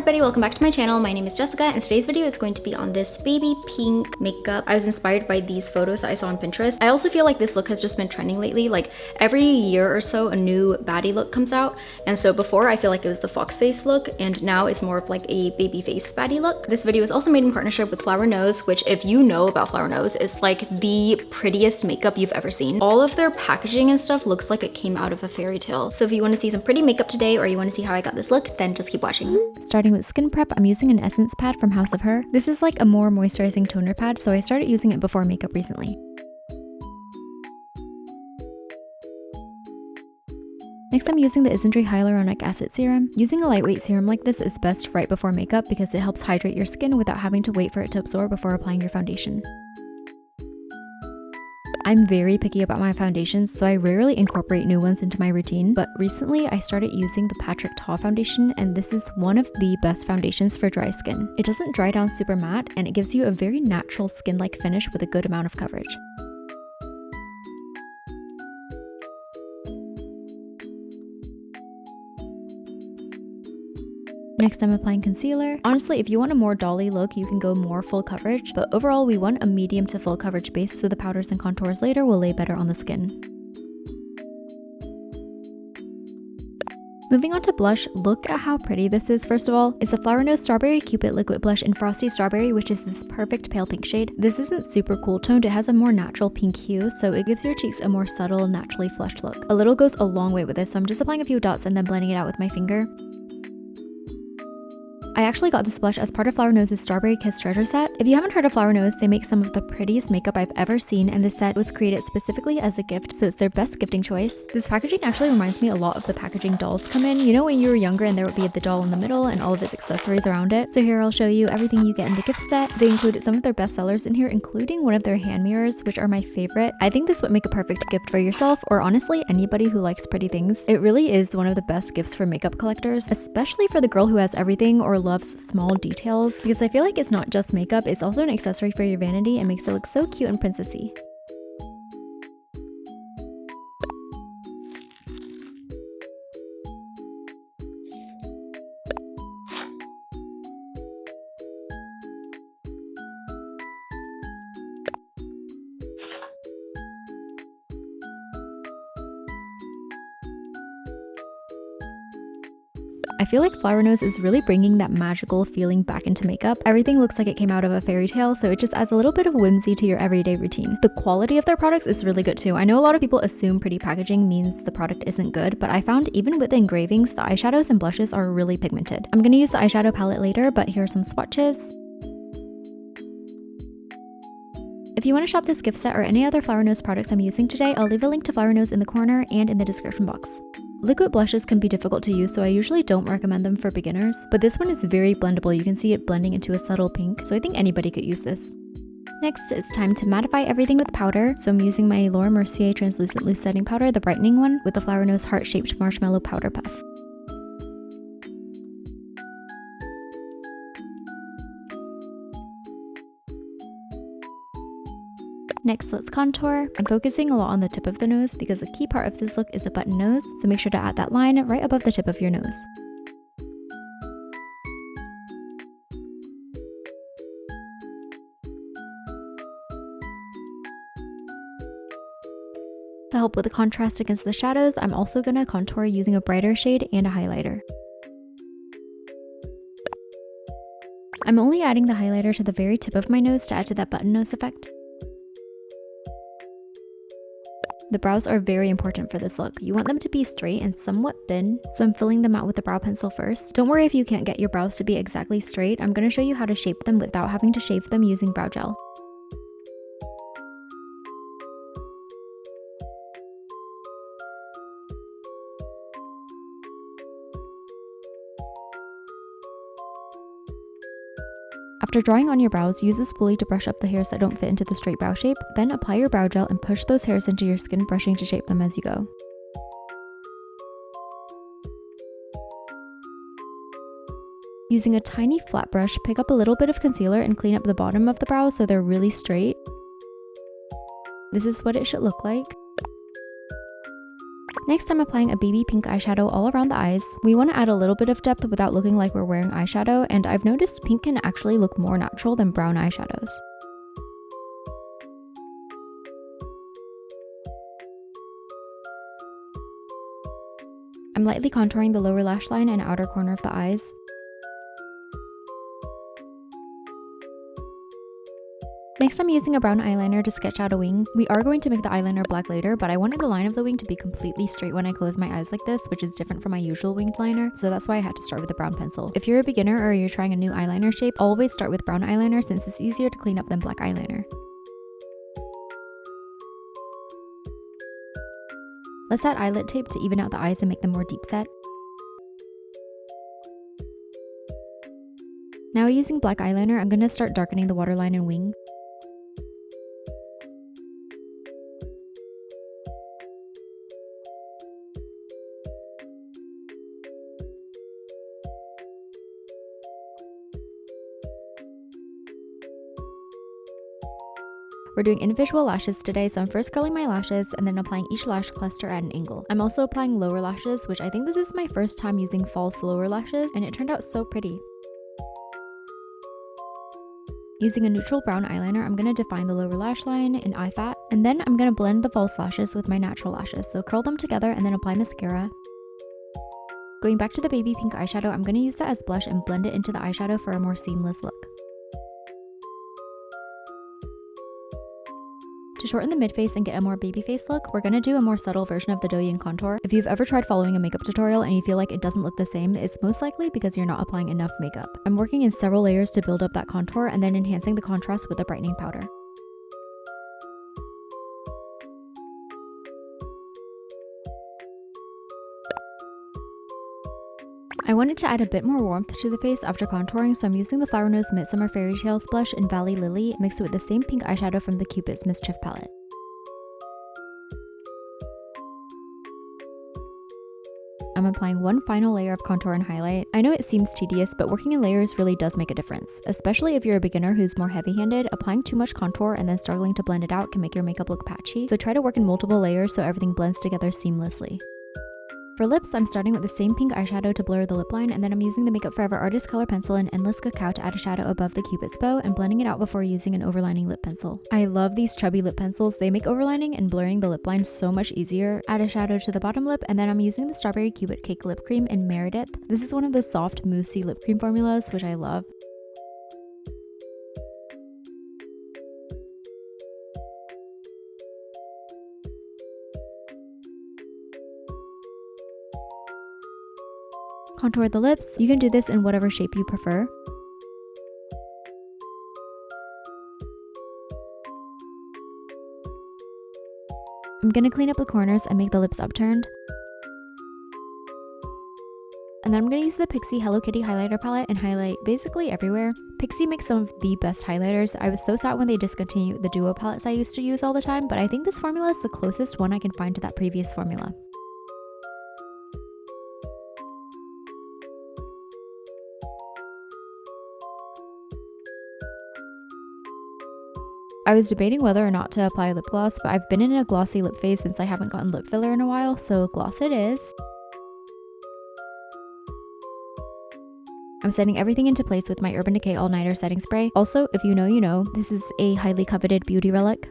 everybody, welcome back to my channel. My name is Jessica and today's video is going to be on this baby pink makeup. I was inspired by these photos that I saw on Pinterest. I also feel like this look has just been trending lately. Like every year or so a new baddie look comes out, and so before I feel like it was the fox face look and now it's more of like a baby face baddie look. This video is also made in partnership with Flower Nose, which if you know about Flower Nose is like the prettiest makeup you've ever seen. All of their packaging and stuff looks like it came out of a fairy tale. So if you want to see some pretty makeup today or you want to see how I got this look, then just keep watching. Starting with skin prep, I'm using an essence pad from House of Her. This is like a more moisturizing toner pad, so I started using it before makeup recently. Next, I'm using the Isntree Hyaluronic Acid Serum. Using a lightweight serum like this is best right before makeup because it helps hydrate your skin without having to wait for it to absorb before applying your foundation. I'm very picky about my foundations, so I rarely incorporate new ones into my routine, but recently I started using the Patrick Ta foundation, and this is one of the best foundations for dry skin. It doesn't dry down super matte, and it gives you a very natural skin-like finish with a good amount of coverage. Next, I'm applying concealer. Honestly, if you want a more dolly look, you can go more full coverage, but overall we want a medium to full coverage base so the powders and contours later will lay better on the skin. Moving on to blush, look at how pretty this is. First of all, it's the Flower Nose Strawberry Cupid Liquid Blush in Frosty Strawberry, which is this perfect pale pink shade. This isn't super cool toned, it has a more natural pink hue, so it gives your cheeks a more subtle, naturally flushed look. A little goes a long way with this, so I'm just applying a few dots and then blending it out with my finger. I actually got this blush as part of Flower Nose's Strawberry Kiss Treasure set. If you haven't heard of Flower Nose, they make some of the prettiest makeup I've ever seen, and this set was created specifically as a gift, so it's their best gifting choice. This packaging actually reminds me a lot of the packaging dolls come in. You know when you were younger and there would be the doll in the middle and all of its accessories around it? So here I'll show you everything you get in the gift set. They included some of their best sellers in here, including one of their hand mirrors, which are my favorite. I think this would make a perfect gift for yourself or honestly anybody who likes pretty things. It really is one of the best gifts for makeup collectors, especially for the girl who has everything or loves small details, because I feel like it's not just makeup, it's also an accessory for your vanity and makes it look so cute and princessy. I feel like Flower Nose is really bringing that magical feeling back into makeup. Everything looks like it came out of a fairy tale, so it just adds a little bit of whimsy to your everyday routine. The quality of their products is really good too. I know a lot of people assume pretty packaging means the product isn't good, but I found even with the engravings, the eyeshadows and blushes are really pigmented. I'm gonna use the eyeshadow palette later, but here are some swatches. If you want to shop this gift set or any other Flower Nose products I'm using today, I'll leave a link to Flower Nose in the corner and in the description box. Liquid blushes can be difficult to use, so I usually don't recommend them for beginners, but this one is very blendable. You can see it blending into a subtle pink, so I think anybody could use this. Next, it's time to mattify everything with powder, so I'm using my Laura Mercier Translucent Loose Setting Powder, the brightening one, with the Flower Nose heart-shaped marshmallow powder puff. Next, let's contour. I'm focusing a lot on the tip of the nose because a key part of this look is a button nose, so make sure to add that line right above the tip of your nose. To help with the contrast against the shadows, I'm also going to contour using a brighter shade and a highlighter. I'm only adding the highlighter to the very tip of my nose to add to that button nose effect. The brows are very important for this look. You want them to be straight and somewhat thin, so I'm filling them out with the brow pencil first. Don't worry if you can't get your brows to be exactly straight. I'm going to show you how to shape them without having to shape them using brow gel. After drawing on your brows, use a spoolie to brush up the hairs that don't fit into the straight brow shape, then apply your brow gel and push those hairs into your skin, brushing to shape them as you go. Using a tiny flat brush, pick up a little bit of concealer and clean up the bottom of the brows so they're really straight. This is what it should look like. Next, I'm applying a baby pink eyeshadow all around the eyes. We want to add a little bit of depth without looking like we're wearing eyeshadow, and I've noticed pink can actually look more natural than brown eyeshadows. I'm lightly contouring the lower lash line and outer corner of the eyes. Next, I'm using a brown eyeliner to sketch out a wing. We are going to make the eyeliner black later, but I wanted the line of the wing to be completely straight when I close my eyes like this, which is different from my usual winged liner, so that's why I had to start with a brown pencil. If you're a beginner or you're trying a new eyeliner shape, always start with brown eyeliner since it's easier to clean up than black eyeliner. Let's add eyelid tape to even out the eyes and make them more deep set. Now using black eyeliner, I'm going to start darkening the waterline and wing. We're doing individual lashes today, so I'm first curling my lashes and then applying each lash cluster at an angle. I'm also applying lower lashes, which I think this is my first time using false lower lashes, and it turned out so pretty. Using a neutral brown eyeliner, I'm going to define the lower lash line and eye fat, and then I'm going to blend the false lashes with my natural lashes, so curl them together and then apply mascara. Going back to the baby pink eyeshadow, I'm going to use that as blush and blend it into the eyeshadow for a more seamless look. To shorten the mid-face and get a more baby face look, we're going to do a more subtle version of the Douyin contour. If you've ever tried following a makeup tutorial and you feel like it doesn't look the same, it's most likely because you're not applying enough makeup. I'm working in several layers to build up that contour and then enhancing the contrast with a brightening powder. I wanted to add a bit more warmth to the face after contouring, so I'm using the Flower Nose Midsummer Fairy Tales blush in Valley Lily, mixed with the same pink eyeshadow from the Cupid's Mischief palette. I'm applying one final layer of contour and highlight. I know it seems tedious, but working in layers really does make a difference. Especially if you're a beginner who's more heavy-handed, applying too much contour and then struggling to blend it out can make your makeup look patchy, so try to work in multiple layers so everything blends together seamlessly. For lips, I'm starting with the same pink eyeshadow to blur the lip line, and then I'm using the Makeup Forever Artist Color Pencil in Endless Cacao to add a shadow above the Cupid's bow and blending it out before using an overlining lip pencil. I love these chubby lip pencils. They make overlining and blurring the lip line so much easier. Add a shadow to the bottom lip, and then I'm using the Strawberry Cupid Cake Lip Cream in Meredith. This is one of the soft, moussey lip cream formulas, which I love. Contour the lips. You can do this in whatever shape you prefer. I'm gonna clean up the corners and make the lips upturned. And then I'm gonna use the Pixi Hello Kitty highlighter palette and highlight basically everywhere. Pixi makes some of the best highlighters. I was so sad when they discontinued the duo palettes I used to use all the time, but I think this formula is the closest one I can find to that previous formula. I was debating whether or not to apply lip gloss, but I've been in a glossy lip phase since I haven't gotten lip filler in a while, so gloss it is. I'm setting everything into place with my Urban Decay All Nighter setting spray. Also, if you know, you know, this is a highly coveted beauty relic.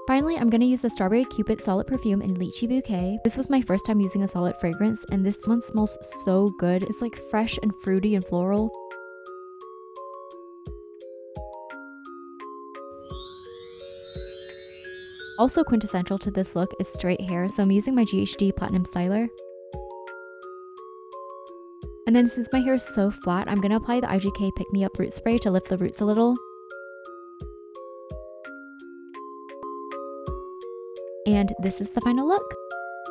Finally, I'm going to use the Strawberry Cupid Solid Perfume in Lychee Bouquet. This was my first time using a solid fragrance, and this one smells so good. It's like fresh and fruity and floral. Also quintessential to this look is straight hair, so I'm using my GHD Platinum Styler. And then since my hair is so flat, I'm going to apply the IGK Pick Me Up Root Spray to lift the roots a little. And this is the final look.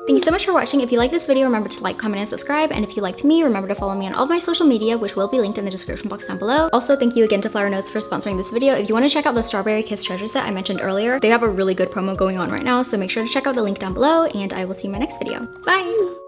Thank you so much for watching. If you like this video, remember to like, comment, and subscribe. And if you liked me, remember to follow me on all of my social media, which will be linked in the description box down below. Also, thank you again to Flower Nose for sponsoring this video. If you want to check out the Strawberry Kiss treasure set I mentioned earlier, they have a really good promo going on right now, so make sure to check out the link down below, and I will see you in my next video. Bye!